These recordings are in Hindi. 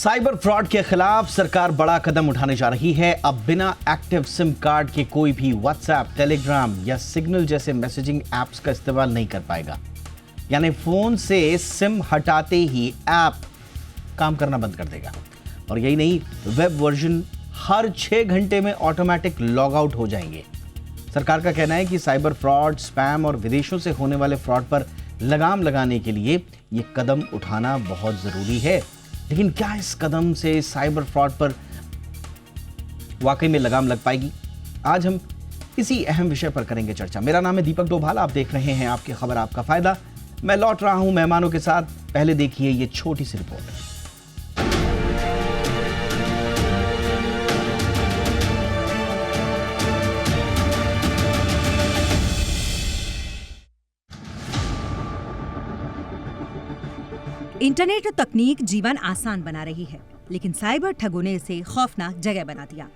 साइबर फ्रॉड के खिलाफ सरकार बड़ा कदम उठाने जा रही है। अब बिना एक्टिव सिम कार्ड के कोई भी व्हाट्सएप, टेलीग्राम या सिग्नल जैसे मैसेजिंग ऐप्स का इस्तेमाल नहीं कर पाएगा। यानी फोन से सिम हटाते ही ऐप काम करना बंद कर देगा। और यही नहीं, वेब वर्जन हर 6 घंटे में ऑटोमेटिक लॉग आउट हो जाएंगे। सरकार का कहना है कि साइबर फ्रॉड, स्पैम और विदेशों से होने वाले फ्रॉड पर लगाम लगाने के लिए यह कदम उठाना बहुत जरूरी है। लेकिन क्या इस कदम से साइबर फ्रॉड पर वाकई में लगाम लग पाएगी? आज हम इसी अहम विषय पर करेंगे चर्चा। मेरा नाम है दीपक डोभाल, आप देख रहे हैं आपकी खबर आपका फायदा। मैं लौट रहा हूं मेहमानों के साथ। पहले देखिए ये छोटी सी रिपोर्ट। इंटरनेट और तकनीक जीवन आसान बना रही है, लेकिन साइबर ठगों ने इसे खौफनाक जगह बना दिया।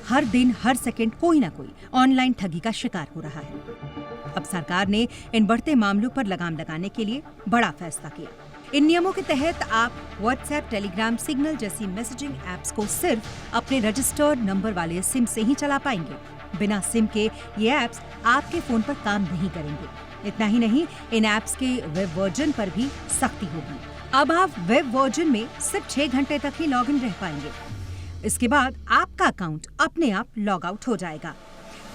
हर दिन हर सेकंड कोई ना कोई ऑनलाइन ठगी का शिकार हो रहा है। अब सरकार ने इन बढ़ते मामलों पर लगाम लगाने के लिए बड़ा फैसला किया। इन नियमों के तहत आप व्हाट्सएप, टेलीग्राम, सिग्नल जैसी मैसेजिंग ऐप्स को सिर्फ अपने रजिस्टर्ड नंबर वाले सिम से ही चला पाएंगे। बिना सिम के ये ऐप्स आपके फोन पर काम नहीं करेंगे। इतना ही नहीं, इन ऐप्स के वेब वर्जन पर भी सख्ती होगी। अब आप वेब वर्जन में सिर्फ 6 घंटे तक ही लॉगिन रह पाएंगे। इसके बाद आपका अकाउंट अपने आप लॉग आउट हो जाएगा।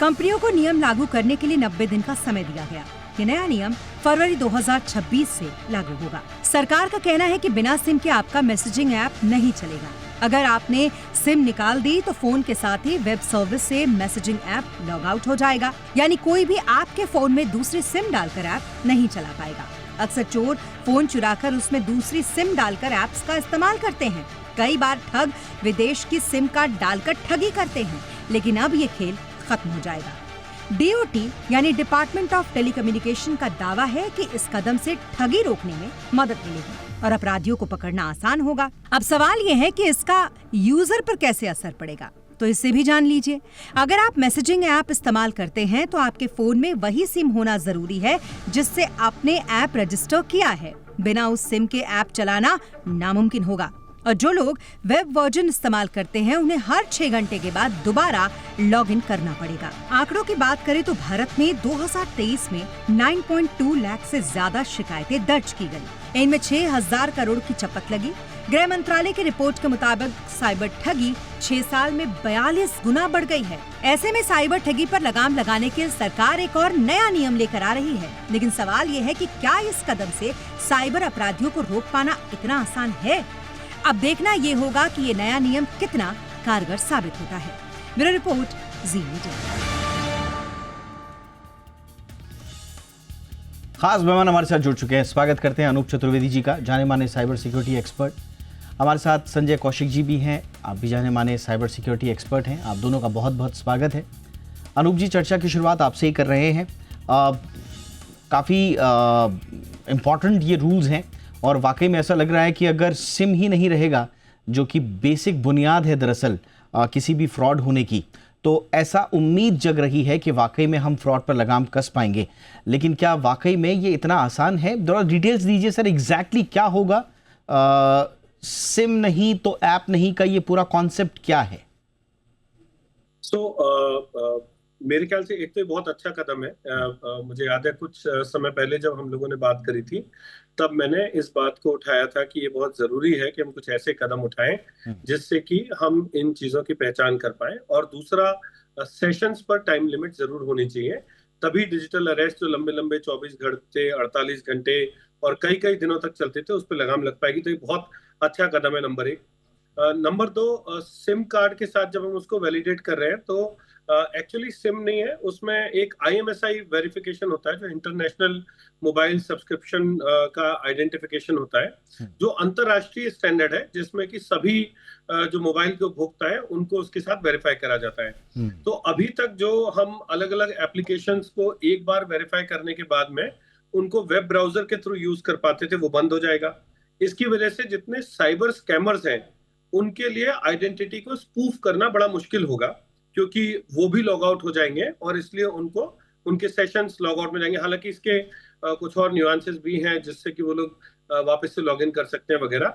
कंपनियों को नियम लागू करने के लिए 90 दिन का समय दिया गया। ये नया नियम फरवरी 2026 से लागू होगा। सरकार का कहना है कि बिना सिम के आपका मैसेजिंग ऐप नहीं चलेगा। अगर आपने सिम निकाल दी तो फोन के साथ ही वेब सर्विस से मैसेजिंग ऐप लॉग आउट हो जाएगा। यानी कोई भी आपके फोन में दूसरी सिम डालकर ऐप नहीं चला पाएगा। अक्सर चोर फोन चुराकर उसमें दूसरी सिम डालकर ऐप्स का इस्तेमाल करते हैं। कई बार ठग विदेश की सिम कार्ड डालकर ठगी करते हैं, लेकिन अब ये खेल खत्म हो जाएगा। डीओटी यानी डिपार्टमेंट ऑफ टेलीकम्युनिकेशन का दावा है कि इस कदम से ठगी रोकने में मदद मिलेगी और अपराधियों को पकड़ना आसान होगा। अब सवाल ये है कि इसका यूजर पर कैसे असर पड़ेगा, तो इससे भी जान लीजिए। अगर आप मैसेजिंग ऐप इस्तेमाल करते हैं तो आपके फोन में वही सिम होना जरूरी है जिससे आपने ऐप रजिस्टर किया है। बिना उस सिम के ऐप चलाना नामुमकिन होगा। और जो लोग वेब वर्जन इस्तेमाल करते हैं उन्हें हर 6 घंटे के बाद दोबारा लॉगिन करना पड़ेगा। आंकड़ों की बात करें तो भारत में 2023 में 9.2 लाख से ज्यादा शिकायतें दर्ज की गई। इनमें 6,000 करोड़ की चपत लगी। गृह मंत्रालय की रिपोर्ट के मुताबिक साइबर ठगी 6 साल में 42 गुना बढ़ गई है। ऐसे में साइबर ठगी पर लगाम लगाने के लिए सरकार एक और नया नियम लेकर आ रही है। लेकिन सवाल ये है कि क्या इस कदम से साइबर अपराधियों को रोक पाना इतना आसान है? अब देखना ये होगा कि ये नया नियम कितना कारगर साबित होता है। ब्यूरो रिपोर्ट, जी मीडिया। खास मेहमान हमारे साथ जुड़ चुके हैं। स्वागत करते हैं अनूप चतुर्वेदी जी का, जाने माने साइबर सिक्योरिटी एक्सपर्ट। हमारे साथ संजय कौशिक जी भी हैं, आप भी जाने माने साइबर सिक्योरिटी एक्सपर्ट हैं। आप दोनों का बहुत बहुत स्वागत है। अनूप जी, चर्चा की शुरुआत आपसे ही कर रहे हैं। काफ़ी इम्पॉर्टेंट ये रूल्स हैं और वाकई में ऐसा लग रहा है कि अगर सिम ही नहीं रहेगा, जो कि बेसिक बुनियाद है दरअसल किसी भी फ्रॉड होने की, तो ऐसा उम्मीद जग रही है कि वाकई में हम फ्रॉड पर लगाम कस पाएंगे। लेकिन क्या वाकई में ये इतना आसान है? थोड़ा डिटेल्स दीजिए सर, एग्जैक्टली क्या होगा? सिम नहीं तो ऐप नहीं का ये पूरा कॉन्सेप्ट क्या है? मेरे ख्याल से एक तो बहुत अच्छा कदम है। मुझे याद है कुछ समय पहले जब हम लोगों ने बात करी थी, तब मैंने इस बात को उठाया था कि ये बहुत जरूरी है कि हम कुछ ऐसे कदम उठाएं जिससे कि हम इन चीजों की पहचान कर पाएं। और दूसरा, सेशंस पर टाइम लिमिट जरूर होनी चाहिए, तभी डिजिटल अरेस्ट जो लंबे लंबे 24 घंटे, 48 घंटे और कई कई दिनों तक चलते थे, उस पर लगाम लग पाएगी। तो ये बहुत अच्छा कदम है, नंबर 1। नंबर 2, सिम कार्ड के साथ जब हम उसको वैलिडेट कर रहे हैं तो एक्चुअली सिम नहीं है, उसमें एक IMSI वेरिफिकेशन होता है, जो इंटरनेशनल मोबाइल सब्सक्रिप्शन का आइडेंटिफिकेशन होता है, जो अंतरराष्ट्रीय स्टैंडर्ड है, जिसमें कि सभी जो मोबाइल के उपभोक्ता है उनको उसके साथ वेरीफाई करा जाता है। तो अभी तक जो हम अलग अलग एप्लीकेशंस को एक बार वेरीफाई करने के बाद में उनको वेब ब्राउजर के थ्रू यूज कर पाते थे, वो बंद हो जाएगा। इसकी वजह से जितने साइबर स्कैमर्स हैं उनके लिए आइडेंटिटी को स्पूफ करना बड़ा मुश्किल होगा, क्योंकि वो भी लॉग आउट हो जाएंगे और इसलिए उनको उनके सेशंस लॉग आउट में जाएंगे। हालांकि इसके कुछ और न्यूआंसेस भी हैं जिससे कि वो लोग वापस से लॉगिन कर सकते हैं वगैरह।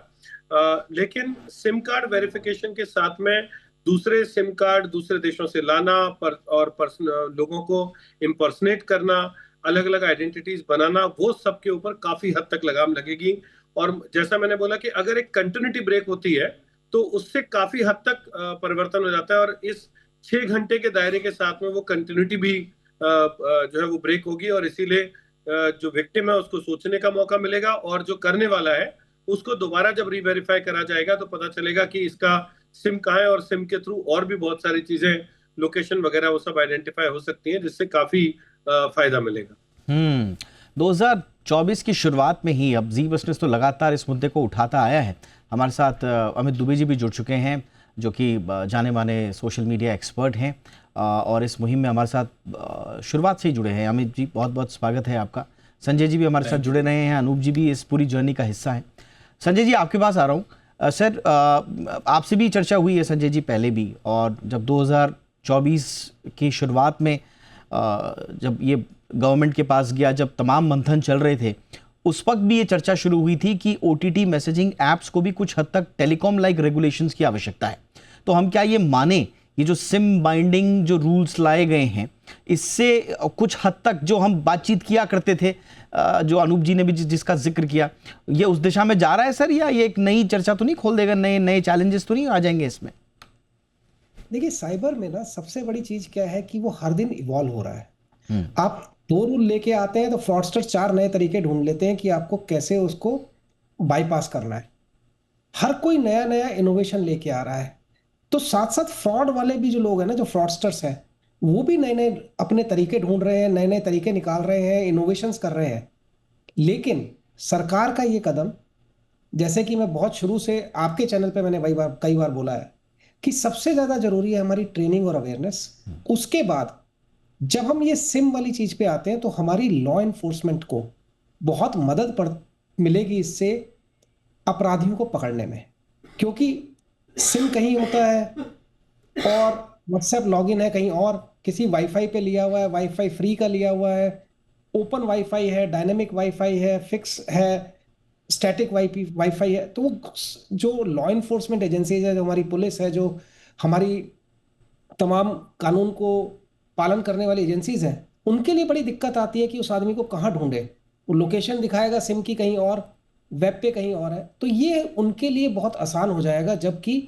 लेकिन सिम कार्ड वेरिफिकेशन के साथ में दूसरे सिम कार्ड दूसरे देशों से लाना और लोगों को इम्पर्सनेट करना, अलग अलग आइडेंटिटीज बनाना, वो सब के ऊपर काफी हद तक लगाम लगेगी। और जैसा मैंने बोला कि अगर एक कंटिन्यूटी ब्रेक होती है तो उससे काफी हद तक परिवर्तन हो जाता है, और इस 6 घंटे के दायरे के साथ में वो कंटिन्यूटी भी जो है वो ब्रेक होगी, और इसीलिए जो विक्टिम है उसको सोचने का मौका मिलेगा, और जो करने वाला है उसको दोबारा जब रीवेरीफाई करा जाएगा तो पता चलेगा कि इसका सिम कहाँ है, और सिम के थ्रू और भी बहुत सारी चीजें, लोकेशन वगैरह वो सब आइडेंटिफाई हो सकती हैं, जिससे काफी फायदा मिलेगा। 2024 की शुरुआत में ही अब जी बिजनेस तो लगातार इस मुद्दे को उठाता आया है। हमारे साथ अमित दुबे जी भी जुड़ चुके हैं, जो कि जाने माने सोशल मीडिया एक्सपर्ट हैं, और इस मुहिम में हमारे साथ शुरुआत से ही जुड़े हैं। अमित जी, बहुत बहुत स्वागत है आपका। संजय जी भी हमारे साथ जुड़े रहे हैं, अनूप जी भी इस पूरी जर्नी का हिस्सा है। संजय जी, आपके पास आ रहा हूँ। सर, आपसे भी चर्चा हुई है संजय जी पहले भी, और जब 2024 की शुरुआत में जब ये गवर्नमेंट के पास गया, जब तमाम मंथन चल रहे थे, उस वक्त भी ये चर्चा शुरू हुई थी कि OTT मैसेजिंग ऐप्स को भी कुछ हद तक टेलीकॉम लाइक रेगुलेशंस की आवश्यकता है। तो हम क्या ये माने, ये जो सिम बाइंडिंग जो रूल्स लाए गए हैं, इससे कुछ हद तक जो हम बातचीत किया करते थे, जो अनूप जी ने भी जिसका जिक्र किया, ये उस दिशा में जा रहा है सर, या ये एक नई चर्चा तो नहीं खोल देगा, नए नए चैलेंजेस तो नहीं आ जाएंगे इसमें? देखिए, साइबर में ना सबसे बड़ी चीज क्या है कि वो हर दिन इवॉल्व हो रहा है। आप 2 रूल लेके आते हैं तो फ्रॉडस्टर 4 नए तरीके ढूंढ लेते हैं कि आपको कैसे उसको बाईपास करना है। हर कोई नया नया इनोवेशन लेके आ रहा है। तो साथ साथ फ्रॉड वाले भी जो लोग हैं ना, जो फ्रॉडस्टर्स हैं, वो भी नए नए अपने तरीके ढूंढ रहे हैं, नए नए तरीके निकाल रहे हैं, इनोवेशंस कर रहे हैं। लेकिन सरकार का ये कदम, जैसे कि मैं बहुत शुरू से आपके चैनल पे मैंने कई बार बोला है कि सबसे ज्यादा जरूरी है हमारी ट्रेनिंग और अवेयरनेस। उसके बाद जब हम ये सिम वाली चीज पे आते हैं तो हमारी लॉ एनफोर्समेंट को बहुत मदद मिलेगी इससे अपराधियों को पकड़ने में, क्योंकि सिम कहीं होता है और व्हाट्सएप लॉगिन है कहीं और, किसी वाईफाई पे लिया हुआ है, वाईफाई फ्री का लिया हुआ है, ओपन वाईफाई है, डायनेमिक वाईफाई है, फिक्स है, स्टैटिक वाईफाई है। तो जो लॉ एनफोर्समेंट एजेंसीज है, जो हमारी पुलिस है, जो हमारी तमाम कानून को पालन करने वाली एजेंसीज हैं, उनके लिए बड़ी दिक्कत आती है कि उस आदमी को कहाँ ढूंढे। वो लोकेशन दिखाएगा सिम की कहीं और, वेब पे कहीं और है। तो ये उनके लिए बहुत आसान हो जाएगा जबकि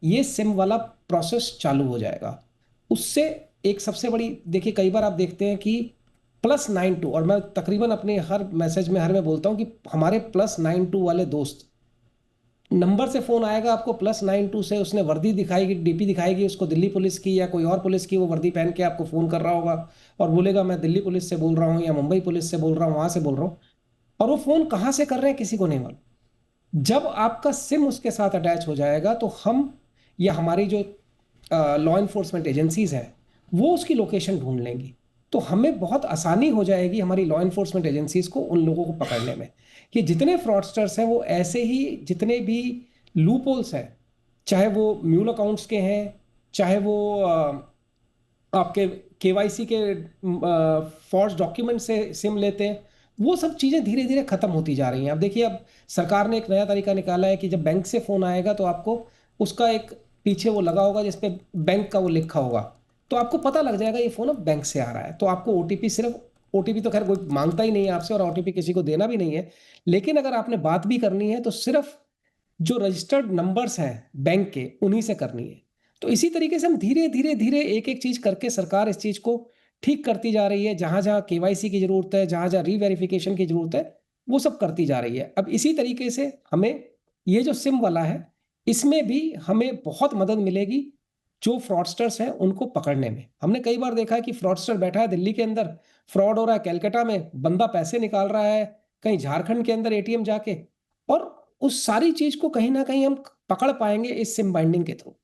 ये सिम वाला प्रोसेस चालू हो जाएगा। उससे एक सबसे बड़ी, देखिए कई बार आप देखते हैं कि +92, और मैं तकरीबन अपने हर मैसेज में हर में बोलता हूं कि हमारे +92 वाले दोस्त, नंबर से फोन आएगा आपको +92 से, उसने वर्दी दिखाएगी, डीपी दिखाएगी उसको दिल्ली पुलिस की या कोई और पुलिस की, वो वर्दी पहन के आपको फोन कर रहा होगा और बोलेगा मैं दिल्ली पुलिस से बोल रहा हूँ या मुंबई पुलिस से बोल रहा हूँ, वहां से बोल रहा हूँ। और वो फोन कहाँ से कर रहे हैं किसी को नहीं मालूम। जब आपका सिम उसके साथ अटैच हो जाएगा तो हम या हमारी जो लॉ एनफोर्समेंट एजेंसीज है वो उसकी लोकेशन ढूंढ लेंगी। तो हमें बहुत आसानी हो जाएगी हमारी लॉ एनफोर्समेंट एजेंसीज को उन लोगों को पकड़ने में। कि जितने फ्रॉडस्टर्स हैं वो ऐसे ही, जितने भी लूपहोल्स हैं, चाहे वो म्यूल अकाउंट्स के हैं, चाहे वो आपके KYC के फॉर्ज डॉक्यूमेंट से सिम लेते हैं, वो सब चीज़ें धीरे धीरे खत्म होती जा रही हैं। अब देखिए, अब सरकार ने एक नया तरीका निकाला है कि जब बैंक से फ़ोन आएगा तो आपको उसका एक पीछे वो लगा होगा जिसपे बैंक का वो लिखा होगा, तो आपको पता लग जाएगा ये फ़ोन अब बैंक से आ रहा है। तो आपको OTP तो खैर कोई मांगता ही नहीं है आपसे, और OTP किसी को देना भी नहीं है। लेकिन अगर आपने बात भी करनी है तो सिर्फ जो रजिस्टर्ड नंबर्स हैं बैंक के, उन्हीं से करनी है। तो इसी तरीके से हम धीरे धीरे धीरे एक एक चीज करके सरकार इस चीज को ठीक करती जा रही है। जहां जहां KYC की जरूरत है, जहां जहां रीवेरिफिकेशन की जरूरत है, वो सब करती जा रही है। अब इसी तरीके से हमें ये जो सिम वाला है, इसमें भी हमें बहुत मदद मिलेगी जो फ्रॉडस्टर्स हैं उनको पकड़ने में। हमने कई बार देखा है कि फ्रॉडस्टर बैठा है दिल्ली के अंदर, फ्रॉड हो रहा है कलकत्ता में, बंदा पैसे निकाल रहा है कहीं झारखंड के अंदर ATM जाके, और उस सारी चीज को कहीं ना कहीं हम पकड़ पाएंगे इस सिम बाइंडिंग के थ्रू।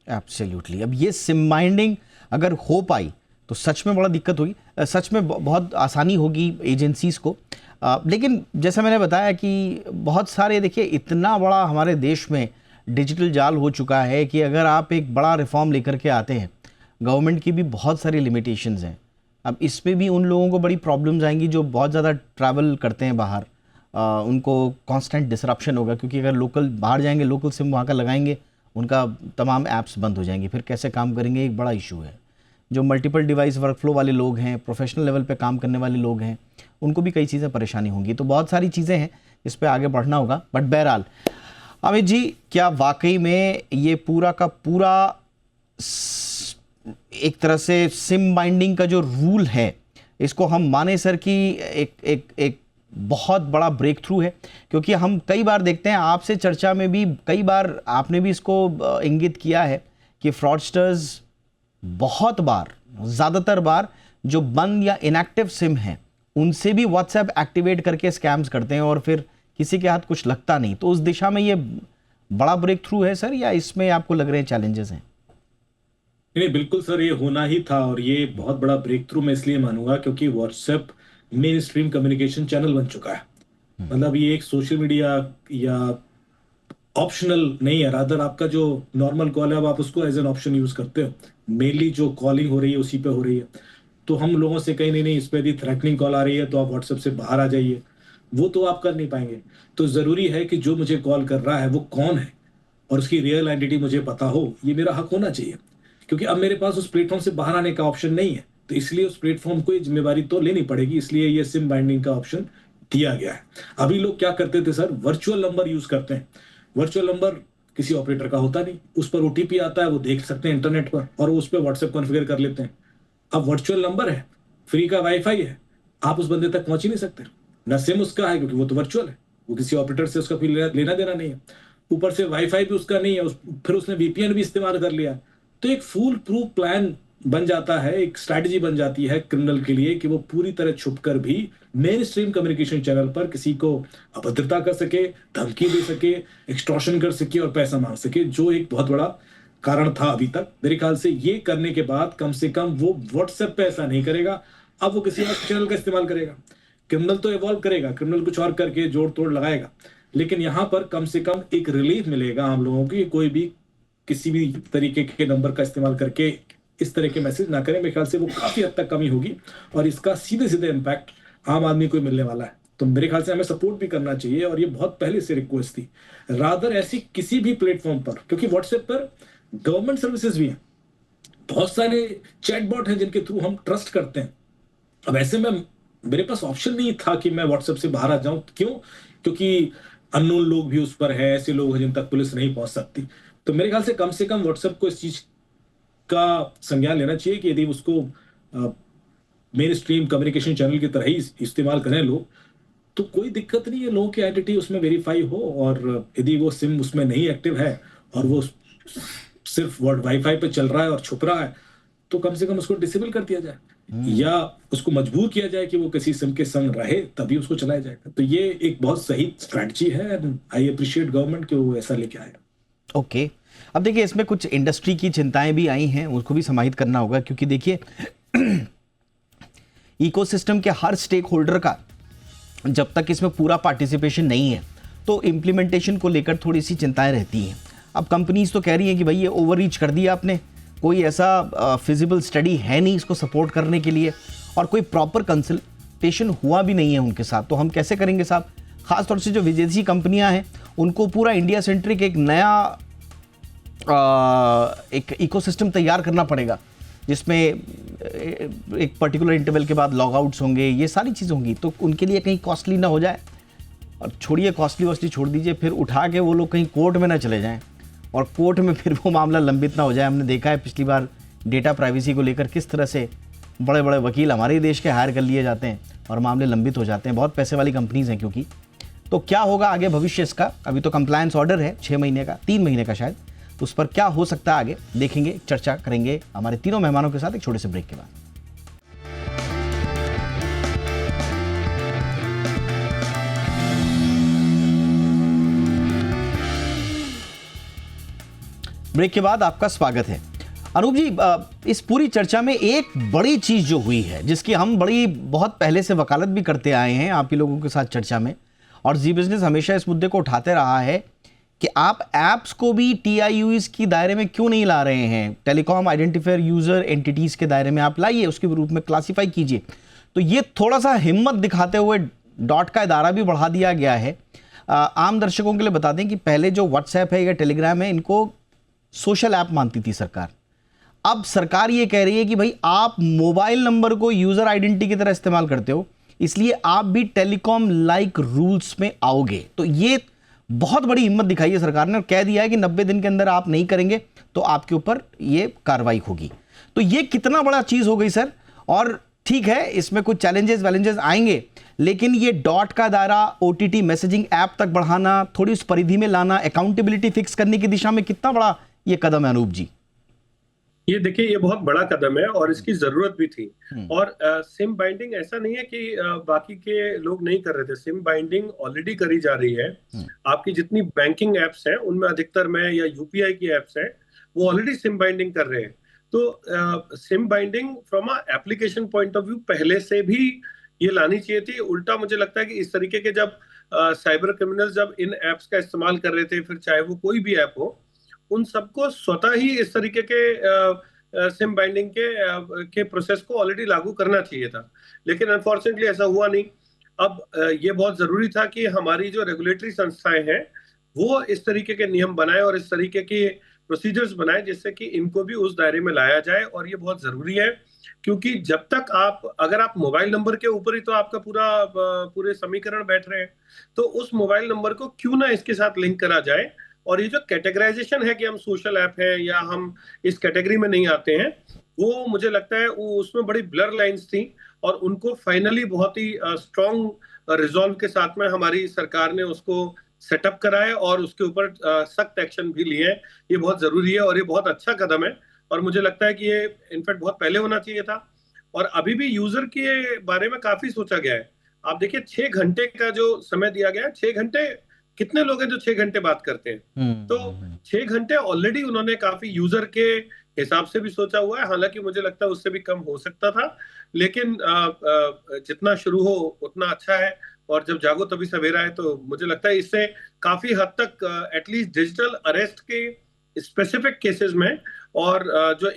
एब्सोल्युटली। अब ये सिम बाइंडिंग अगर हो पाई तो सच में बड़ा दिक्कत होगी, सच में बहुत आसानी होगी एजेंसीज को। लेकिन जैसा मैंने बताया कि बहुत सारे, देखिए इतना बड़ा हमारे देश में डिजिटल जाल हो चुका है कि अगर आप एक बड़ा रिफॉर्म लेकर के आते हैं, गवर्नमेंट की भी बहुत सारी लिमिटेशंस हैं। अब इस पे भी उन लोगों को बड़ी प्रॉब्लम्स आएंगी जो बहुत ज़्यादा ट्रैवल करते हैं बाहर, उनको कांस्टेंट डिसरप्शन होगा, क्योंकि अगर लोकल बाहर जाएंगे, लोकल सिम वहाँ का लगाएंगे, उनका तमाम ऐप्स बंद हो जाएंगी, फिर कैसे काम करेंगे, एक बड़ा इशू है। जो मल्टीपल डिवाइस वर्कफ्लो वाले लोग हैं, प्रोफेशनल लेवल पे काम करने वाले लोग हैं, उनको भी कई चीज़ें परेशानी होंगी। तो बहुत सारी चीज़ें हैं, इस पे आगे बढ़ना होगा। बट बहरहाल अमित जी, क्या वाकई में ये पूरा का पूरा एक तरह से सिम बाइंडिंग का जो रूल है, इसको हम माने सर कि एक बहुत बड़ा ब्रेक थ्रू है? क्योंकि हम कई बार देखते हैं, आपसे चर्चा में भी कई बार आपने भी इसको इंगित किया है कि फ्रॉडस्टर्स बहुत बार, ज़्यादातर बार जो बंद या इनएक्टिव सिम हैं उनसे भी व्हाट्सएप एक्टिवेट करके स्कैम्स करते हैं और फिर किसी के हाथ कुछ लगता नहीं। तो उस दिशा में ये बड़ा ब्रेक थ्रू है सर, या इसमें आपको लग रहे हैं चैलेंजेस हैं? नहीं, बिल्कुल सर, ये होना ही था और ये बहुत बड़ा ब्रेक थ्रू मैं इसलिए मानूंगा क्योंकि WhatsApp main stream communication channel बन चुका है। मतलब ये एक सोशल मीडिया या ऑप्शनल नहीं है, रादर आपका जो नॉर्मल कॉल है अब आप उसको एज एन ऑप्शन यूज करते हो। मेनली जो कॉलिंग हो रही है उसी पे हो रही है। तो हम लोगों से कहीं नहीं, इस पे यदि थ्रेटनिंग कॉल आ रही है तो आप व्हाट्सएप से बाहर आ जाइए, वो तो आप कर नहीं पाएंगे। तो जरूरी है कि जो मुझे कॉल कर रहा है वो कौन है और उसकी रियल आइडेंटिटी मुझे पता हो, ये मेरा हक होना चाहिए। क्योंकि अब मेरे पास उस प्लेटफॉर्म से बाहर आने का ऑप्शन नहीं है, तो इसलिए उस प्लेटफॉर्म को ये जिम्मेवारी तो लेनी पड़ेगी, इसलिए ये सिम बाइंडिंग का ऑप्शन दिया गया है। अभी लोग क्या करते थे सर, वर्चुअल नंबर यूज करते हैं। वर्चुअल नंबर किसी ऑपरेटर का होता नहीं, उस पर ओटीपी आता है, वो देख सकते हैं इंटरनेट पर और उस पर व्हाट्सएप कॉन्फ़िगर कर लेते हैं। अब वर्चुअल नंबर है, फ्री का वाईफाई है, आप उस बंदे तक पहुंच ही नहीं सकते, ना सिम उसका है क्योंकि वो तो वर्चुअल है, वो किसी ऑपरेटर से उसका कोई लेना देना नहीं है, ऊपर से वाईफाई भी उसका नहीं है, फिर उसने वीपीएन भी इस्तेमाल कर लिया। तो एक फुल प्रूफ प्लान बन जाता है, एक स्ट्रैटेजी बन जाती है क्रिमिनल के लिए कि वो पूरी तरह छुपकर भी मेन स्ट्रीम कम्युनिकेशन चैनल पर किसी को अभद्रता कर सके, धमकी दे सके, एक्सटॉर्शन कर सके और पैसा मांग सके, जो एक बहुत बड़ा कारण था अभी तक। मेरे ख्याल से ये करने के बाद कम से कम वो व्हाट्सएप पे ऐसा नहीं करेगा, अब वो किसी और चैनल का इस्तेमाल करेगा। क्रिमिनल तो इवॉल्व करेगा, क्रिमिनल कुछ और करके जोड़ तोड़ लगाएगा, लेकिन यहाँ पर कम से कम एक रिलीफ मिलेगा हम लोगों की, कोई भी किसी भी तरीके के नंबर का इस्तेमाल करके इस तरह के मैसेज ना करें। मेरे ख्याल से वो काफी हद तक कमी होगी और इसका सीधे सीधे इम्पैक्ट आम आदमी को मिलने वाला है। तो मेरे ख्याल से हमें सपोर्ट भी करना चाहिए और ये बहुत पहले से रिक्वेस्ट थी, रादर ऐसी किसी भी प्लेटफॉर्म पर, क्योंकि व्हाट्सएप पर गवर्नमेंट सर्विसेज भी हैं, बहुत सारे चैटबॉट हैं जिनके थ्रू हम ट्रस्ट करते हैं। अब ऐसे में मेरे पास ऑप्शन नहीं था कि मैं व्हाट्सएप से बाहर आ जाऊं। क्यों? क्योंकि अननोन लोग भी उस पर है, ऐसे लोग हैं जिन तक पुलिस नहीं पहुंच सकती। तो मेरे ख्याल से कम व्हाट्सएप को इस चीज का संज्ञान लेना चाहिए कि यदि उसको मेन स्ट्रीम कम्युनिकेशन चैनल की तरह ही इस्तेमाल करें लोग, तो कोई दिक्कत नहीं है, लोगों की आइडेंटिटी उसमें वेरीफाई हो, और यदि वो सिम उसमें नहीं एक्टिव है और वो सिर्फ वाईफाई पे चल रहा है और छुप रहा है, तो कम से कम उसको डिसेबल कर दिया जाए या उसको मजबूर किया जाए कि वो किसी सिम के संग रहे, तभी उसको चलाया जाएगा। तो ये एक बहुत सही स्ट्रैटेजी है, आई अप्रिशिएट गवर्नमेंट कि वो ऐसा लेके आया। ओके, अब देखिए इसमें कुछ इंडस्ट्री की चिंताएं भी आई हैं, उसको भी समाहित करना होगा, क्योंकि देखिए इकोसिस्टम के हर स्टेक होल्डर का जब तक इसमें पूरा पार्टिसिपेशन नहीं है तो इम्प्लीमेंटेशन को लेकर थोड़ी सी चिंताएं रहती हैं। अब कंपनीज तो कह रही हैं कि भाई ये ओवररीच कर दिया आपने, कोई ऐसा फिजिबल स्टडी है नहीं इसको सपोर्ट करने के लिए, और कोई प्रॉपर कंसल्टेशन हुआ भी नहीं है उनके साथ, तो हम कैसे करेंगे साहब? खासतौर से जो विदेशी कंपनियां हैं उनको पूरा इंडिया सेंट्रिक एक नया एक इकोसिस्टम तैयार करना पड़ेगा, जिसमें एक पर्टिकुलर इंटरवल के बाद लॉगआउट्स होंगे, ये सारी चीज़ें होंगी, तो उनके लिए कहीं कॉस्टली ना हो जाए। और छोड़िए कॉस्टली वॉस्टली छोड़ दीजिए, फिर उठा के वो लोग कहीं कोर्ट में ना चले जाएं और कोर्ट में फिर वो मामला लंबित ना हो जाए। हमने देखा है पिछली बार डेटा प्राइवेसी को लेकर किस तरह से बड़े बड़े वकील हमारे ही देश के हायर कर लिए जाते हैं और मामले लंबित हो जाते हैं, बहुत पैसे वाली कंपनीज हैं क्योंकि। तो क्या होगा आगे भविष्य इसका? अभी तो कंप्लायंस ऑर्डर है 6 महीने का, 3 महीने का शायद, तो उस पर क्या हो सकता है आगे देखेंगे, चर्चा करेंगे हमारे तीनों मेहमानों के साथ एक छोटे से ब्रेक के बाद। ब्रेक के बाद आपका स्वागत है। अनूप जी, इस पूरी चर्चा में एक बड़ी चीज जो हुई है, जिसकी हम बहुत पहले से वकालत भी करते आए हैं आप ही लोगों के साथ चर्चा में, और जी बिजनेस हमेशा इस मुद्दे को उठाते रहा है कि आप ऐप्स को भी TIUs की दायरे में क्यों नहीं ला रहे हैं? टेलीकॉम आइडेंटिफायर यूजर एंटिटीज के दायरे में आप लाइए, उसके रूप में क्लासिफाई कीजिए। तो ये थोड़ा सा हिम्मत दिखाते हुए डॉट का दायरा भी बढ़ा दिया गया है। आम दर्शकों के लिए बता दें कि पहले जो व्हाट्सएप है या टेलीग्राम है, इनको सोशल ऐप मानती थी सरकार। अब सरकार ये कह रही है कि भाई आप मोबाइल नंबर को यूजर आइडेंटिटी की तरह इस्तेमाल करते हो, इसलिए आप भी टेलीकॉम लाइक रूल्स में आओगे। तो ये बहुत बड़ी हिम्मत दिखाई है सरकार ने और कह दिया है कि 90 दिन के अंदर आप नहीं करेंगे तो आपके ऊपर ये कार्रवाई होगी। तो ये कितना बड़ा चीज हो गई सर। और ठीक है, इसमें कुछ चैलेंजेस आएंगे, लेकिन ये डॉट का दायरा, ओटीटी मैसेजिंग ऐप तक बढ़ाना, थोड़ी उस परिधि में लाना, अकाउंटेबिलिटी फिक्स करने की दिशा में कितना बड़ा ये कदम है अनूप जी? ये देखिए, ये बहुत बड़ा कदम है और इसकी जरूरत भी थी। और सिम बाइंडिंग ऐसा नहीं है कि बाकी के लोग नहीं कर रहे थे, सिम बाइंडिंग ऑलरेडी करी जा रही है। आपकी जितनी बैंकिंग एप्स हैं उनमें अधिकतर में या यूपीआई की एप्स हैं वो ऑलरेडी सिम बाइंडिंग कर रहे हैं। तो SIM binding from a application point of view पहले से भी ये लानी चाहिए थी। उल्टा मुझे लगता है कि इस तरीके के जब साइबर क्रिमिनल जब इन एप्स का इस्तेमाल कर रहे थे, फिर चाहे वो कोई भी ऐप हो, उन सबको स्वतः ही इस तरीके के सिम बाइंडिंग के प्रोसेस को ऑलरेडी लागू करना चाहिए था, लेकिन अनफॉर्चुनेटली ऐसा हुआ नहीं। अब ये बहुत जरूरी था कि हमारी जो रेगुलेटरी संस्थाएं हैं वो इस तरीके के नियम बनाए और इस तरीके के प्रोसीजर्स बनाए जिससे कि इनको भी उस दायरे में लाया जाए। और ये बहुत जरूरी है, क्योंकि जब तक अगर आप मोबाइल नंबर के ऊपर ही तो आपका पूरे समीकरण बैठ रहे हैं, तो उस मोबाइल नंबर को क्यों ना इसके साथ लिंक करा जाए। और ये जो कैटेगराइजेशन है कि हम सोशल ऐप हैं या हम इस कैटेगरी में नहीं आते हैं, वो मुझे लगता है वो उसमें बड़ी ब्लर लाइंस थी और उनको फाइनली बहुत ही स्ट्रॉन्ग रिजॉल्व के साथ में हमारी सरकार ने उसको सेटअप कराए और उसके ऊपर सख्त एक्शन भी लिए हैं। ये बहुत जरूरी है और ये बहुत अच्छा कदम है और मुझे लगता है कि ये इनफैक्ट बहुत पहले होना चाहिए था। और अभी भी यूजर के बारे में काफी सोचा गया है। आप देखिए 6 घंटे का जो समय दिया गया है, 6 घंटे कितने लोग हैं जो 6 घंटे बात करते हैं? तो 6 घंटे ऑलरेडी उन्होंने काफी यूजर के हिसाब से भी सोचा हुआ है। हालांकि मुझे लगता है उससे भी कम हो सकता था, लेकिन जितना शुरू हो उतना अच्छा है। और जब जागो तभी सवेरा है, तो मुझे लगता है इससे काफी हद तक एटलीस्ट डिजिटल अरेस्ट के स्पेसिफिक केसेस में और जो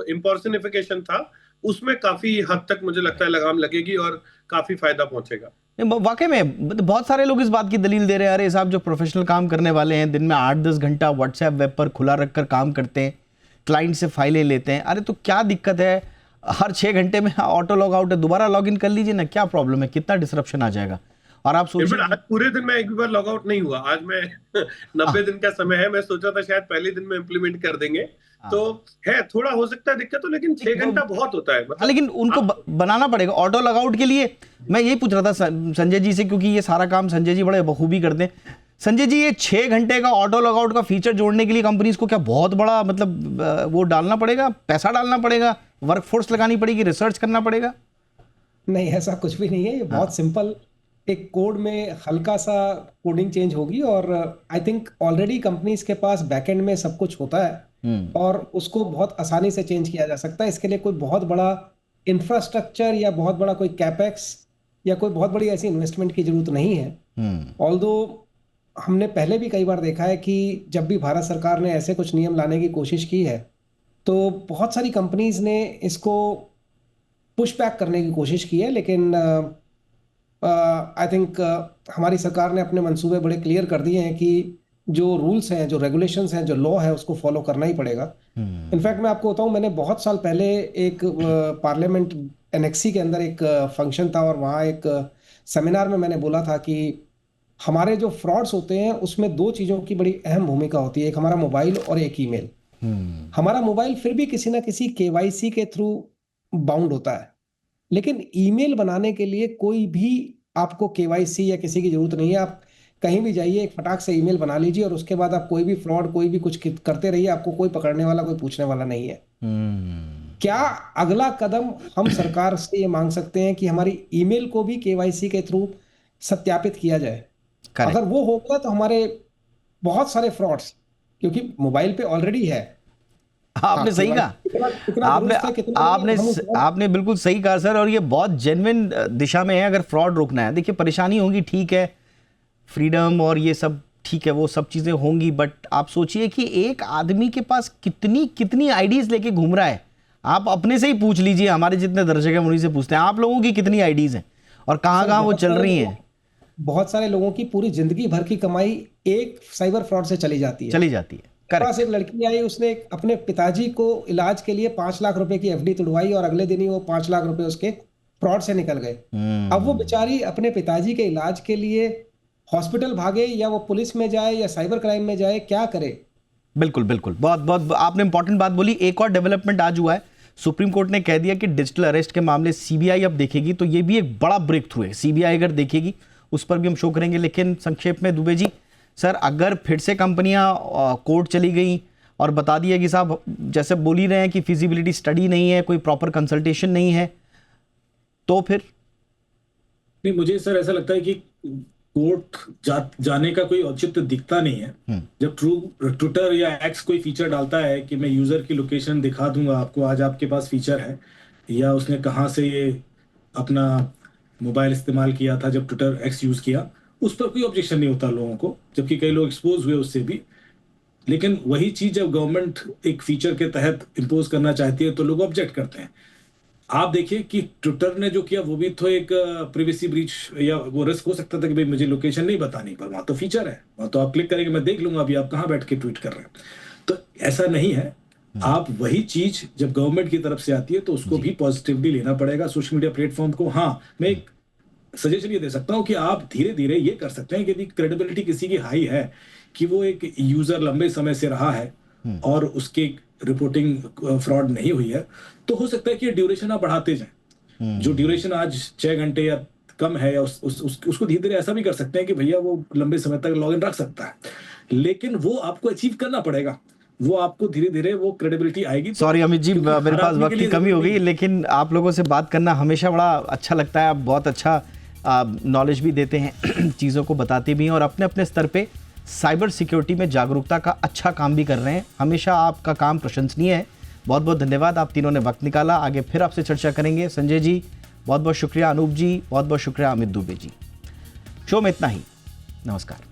इम्पर्सनिफिकेशन था उसमें काफी हद तक मुझे लगता है लगाम लगेगी और काफी फायदा पहुंचेगा। वाकई में बहुत सारे लोग इस बात की दलील दे रहे हैं, अरे साहब जो प्रोफेशनल काम करने वाले हैं दिन में 8-10 घंटा व्हाट्सएप वेब पर खुला रखकर काम करते हैं, क्लाइंट से फाइलें लेते हैं, अरे तो क्या दिक्कत है, हर 6 घंटे में ऑटो लॉग आउट है, दोबारा लॉग इन कर लीजिए ना, क्या प्रॉब्लम है, कितना डिसरप्शन आ जाएगा। और आप सोचिए आज पूरे दिन में एक भी बार लॉग आउट नहीं हुआ। आज मैं 90 दिन का समय है, मैं सोचा था शायद पहले दिन में इम्प्लीमेंट कर देंगे, तो है थोड़ा हो सकता है दिक्कत, तो लेकिन 6 घंटा बहुत होता है। मतलब लेकिन उनको बनाना पड़ेगा ऑटो लॉग आउट के लिए। मैं यही पूछ रहा था संजय जी से, क्योंकि ये सारा काम संजय जी बड़े बखूबी करते हैं। संजय जी, ये 6 घंटे का ऑटो लॉग आउट का फीचर जोड़ने के लिए कंपनीज को क्या बहुत बड़ा मतलब वो डालना पड़ेगा, पैसा डालना पड़ेगा, वर्कफोर्स लगानी पड़ेगी, रिसर्च करना पड़ेगा? नहीं, ऐसा कुछ भी नहीं है। ये बहुत सिंपल, एक कोड में हल्का सा कोडिंग चेंज होगी और आई थिंक ऑलरेडी कंपनीज के पास बैकएंड में सब कुछ होता है और उसको बहुत आसानी से चेंज किया जा सकता है। इसके लिए कोई बहुत बड़ा इंफ्रास्ट्रक्चर या बहुत बड़ा कोई कैपेक्स या कोई बहुत बड़ी ऐसी इन्वेस्टमेंट की जरूरत नहीं है। ऑल्दो हमने पहले भी कई बार देखा है कि जब भी भारत सरकार ने ऐसे कुछ नियम लाने की कोशिश की है तो बहुत सारी कंपनीज ने इसको पुश बैक करने की कोशिश की है, लेकिन आई थिंक हमारी सरकार ने अपने मंसूबे बड़े क्लियर कर दिए हैं कि जो रूल्स हैं, जो रेगुलेशंस हैं, जो लॉ है, उसको फॉलो करना ही पड़ेगा। इनफैक्ट मैं आपको बताऊं, मैंने बहुत साल पहले एक पार्लियामेंट एनेक्सी के अंदर एक फंक्शन था और वहाँ एक सेमिनार में मैंने बोला था कि हमारे जो फ्रॉड्स होते हैं उसमें 2 चीज़ों की बड़ी अहम भूमिका होती है, एक हमारा मोबाइल और एक ईमेल। हमारा मोबाइल फिर भी किसी ना किसी केवाईसी के थ्रू बाउंड होता है, लेकिन ईमेल बनाने के लिए कोई भी आपको केवाईसी या किसी की जरूरत नहीं है। आप कहीं भी जाइए, एक फटाक से ईमेल बना लीजिए और उसके बाद आप कोई भी फ्रॉड, कोई भी कुछ करते रहिए, आपको कोई पकड़ने वाला, कोई पूछने वाला नहीं है। क्या अगला कदम हम सरकार से ये मांग सकते हैं कि हमारी ईमेल को भी केवाईसी के थ्रू सत्यापित किया जाए? अगर वो होगा तो हमारे बहुत सारे फ्रॉड्स, क्योंकि मोबाइल पे ऑलरेडी है। आपने सही कहा, आपने बिल्कुल सही कहा सर, और ये बहुत जेन्युइन दिशा में है। अगर फ्रॉड रोकना है, देखिए परेशानी होगी, ठीक है, फ्रीडम और ये सब ठीक है, वो सब चीजें होंगी, बट आप सोचिए कि एक आदमी के पास कितनी आईडीज लेके घूम रहा है। आप अपने से ही पूछ लीजिए, हमारे जितने दर्शक हैं उन्हीं से पूछते हैं, आप लोगों की कितनी आईडीज हैं और कहाँ कहाँ वो चल रही हैं, बहुत सारे लोगों की पूरी जिंदगी भर की कमाई एक साइबर फ्रॉड से चली जाती है। करेक्ट। पास एक लड़की आई, उसने अपने पिताजी को इलाज के लिए 5 लाख रुपए की एफडी तुड़वाई और अगले दिन ही वो 5 लाख रुपए उसके फ्रॉड से निकल गए। अब वो बेचारी अपने पिताजी के इलाज के लिए हॉस्पिटल भागे या वो पुलिस में जाए या साइबर क्राइम में जाए, क्या करे? बिल्कुल बिल्कुल, बहुत बहुत आपने इंपॉर्टेंट बात बोली। एक और डेवलपमेंट आज हुआ है, सुप्रीम कोर्ट ने कह दिया कि डिजिटल अरेस्ट के मामले सीबीआई अब देखेगी, तो ये भी एक बड़ा ब्रेक थ्रू है। सीबीआई अगर देखेगी उस पर भी हम शो करेंगे, लेकिन संक्षेप में दुबे जी सर, अगर फिर से कंपनियां कोर्ट चली गई और बता दिया कि साहब जैसे बोल ही रहे हैं कि फिजिबिलिटी स्टडी नहीं है, कोई प्रॉपर कंसल्टेशन नहीं है, तो फिर? नहीं, मुझे सर ऐसा लगता है कि कोर्ट जाने का कोई औचित्य दिखता नहीं है। जब ट्विटर या एक्स कोई फीचर डालता है कि मैं यूजर की लोकेशन दिखा दूंगा आपको, आज आपके पास फीचर है, या उसने कहाँ से ये अपना मोबाइल इस्तेमाल किया था जब ट्विटर एक्स यूज किया, उस पर कोई ऑब्जेक्शन नहीं होता लोगों को, जबकि कई लोग एक्सपोज हुए उससे भी। लेकिन वही चीज जब गवर्नमेंट एक फीचर के तहत इम्पोज करना चाहती है तो लोग ऑब्जेक्ट करते हैं। आप देखिए कि ट्विटर ने जो किया वो भी तो एक प्रिवेसी ब्रीच या वो रिस्क हो सकता था कि भाई मुझे लोकेशन नहीं बतानी, पर वहां तो फीचर है, वहां तो आप क्लिक करेंगे मैं देख लूंगा अभी आप कहाँ बैठ के ट्वीट कर रहे हैं। तो ऐसा नहीं है। आप वही चीज जब गवर्नमेंट की तरफ से आती है तो उसको भी पॉजिटिवली लेना पड़ेगा सोशल मीडिया प्लेटफॉर्म को। हाँ, मैं एक सजेशन ये दे सकता हूँ कि आप धीरे धीरे ये कर सकते हैं कि यदि क्रेडिबिलिटी किसी की हाई है कि वो एक यूजर लंबे समय से रहा है और उसकी रिपोर्टिंग फ्रॉड नहीं हुई है, तो हो सकता है कि ड्यूरेशन आप बढ़ाते जाएं। जो ड्यूरेशन आज 6 घंटे या कम है, या उसको धीरे धीरे ऐसा भी कर सकते हैं कि भैया वो लंबे समय तक लॉग इन रख सकता है, लेकिन वो आपको अचीव करना पड़ेगा। वो आपको धीरे धीरे वो क्रेडिबिलिटी आएगी। सॉरी अमित जी, मेरे पास वक्त की कमी हो गई, लेकिन आप लोगों से बात करना हमेशा बड़ा अच्छा लगता है। आप बहुत अच्छा नॉलेज भी देते हैं, चीज़ों को बताते भी हैं, और अपने अपने स्तर पे साइबर सिक्योरिटी में जागरूकता का अच्छा काम भी कर रहे हैं। हमेशा आपका काम प्रशंसनीय है। बहुत बहुत धन्यवाद, आप तीनों ने वक्त निकाला। आगे फिर आपसे चर्चा करेंगे। संजय जी बहुत बहुत शुक्रिया, अनूप जी बहुत बहुत शुक्रिया, अमित दुबे जी। शो में इतना ही, नमस्कार।